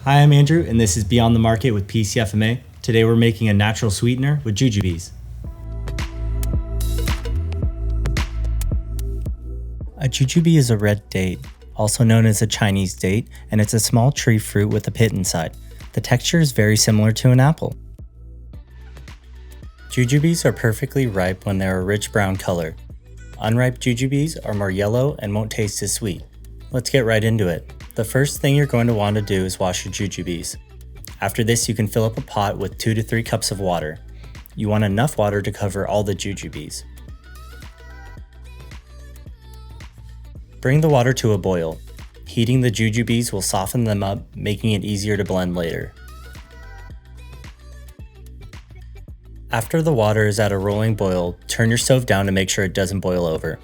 Hi, I'm Andrew, and this is Beyond the Market with PCFMA. Today we're making a natural sweetener with jujubes. A jujube is a red date, also known as a Chinese date, and it's a small tree fruit with a pit inside. The texture is very similar to an apple. Jujubes are perfectly ripe when they're a rich brown color. Unripe jujubes are more yellow and won't taste as sweet. Let's get right into it. The first thing you're going to want to do is wash your jujubes. After this, you can fill up a pot with 2 to 3 cups of water. You want enough water to cover all the jujubes. Bring the water to a boil. Heating the jujubes will soften them up, making it easier to blend later. After the water is at a rolling boil, turn your stove down to make sure it doesn't boil over.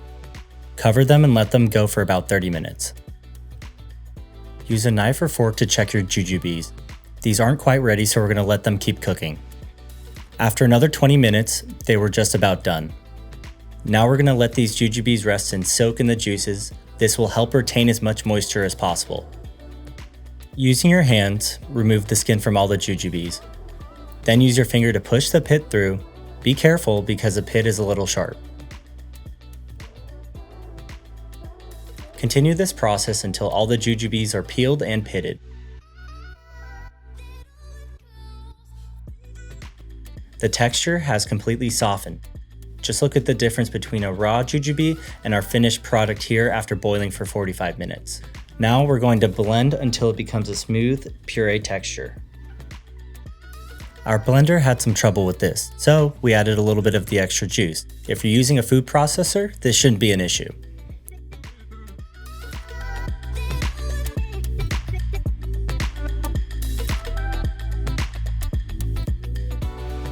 Cover them and let them go for about 30 minutes. Use a knife or fork to check your jujubes. These aren't quite ready, so we're going to let them keep cooking. After another 20 minutes, they were just about done. Now we're going to let these jujubes rest and soak in the juices. This will help retain as much moisture as possible. Using your hands, remove the skin from all the jujubes. Then use your finger to push the pit through. Be careful because the pit is a little sharp. Continue this process until all the jujubes are peeled and pitted. The texture has completely softened. Just look at the difference between a raw jujube and our finished product here after boiling for 45 minutes. Now we're going to blend until it becomes a smooth puree texture. Our blender had some trouble with this, so we added a little bit of the extra juice. If you're using a food processor, this shouldn't be an issue.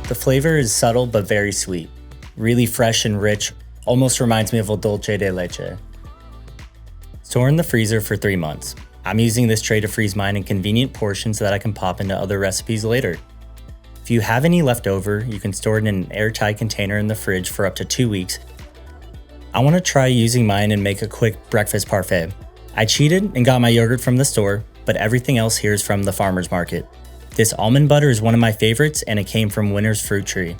The flavor is subtle but very sweet. Really fresh and rich, almost reminds me of a dulce de leche. Store in the freezer for 3 months. I'm using this tray to freeze mine in convenient portions that I can pop into other recipes later. If you have any left over, you can store it in an airtight container in the fridge for up to 2 weeks. I want to try using mine and make a quick breakfast parfait. I cheated and got my yogurt from the store, but everything else here is from the farmer's market. This almond butter is one of my favorites and it came from Winter's Fruit Tree.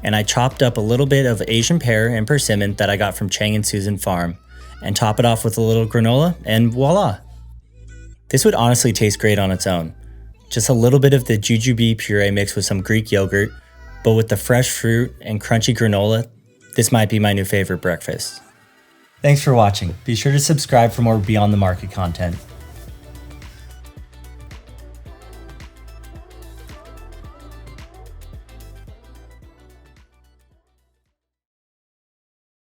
And I chopped up a little bit of Asian pear and persimmon that I got from Chang and Susan Farm and top it off with a little granola and voila! This would honestly taste great on its own. Just a little bit of the jujube puree mixed with some Greek yogurt, but with the fresh fruit and crunchy granola, this might be my new favorite breakfast. Thanks for watching. Be sure to subscribe for more Beyond the Market content.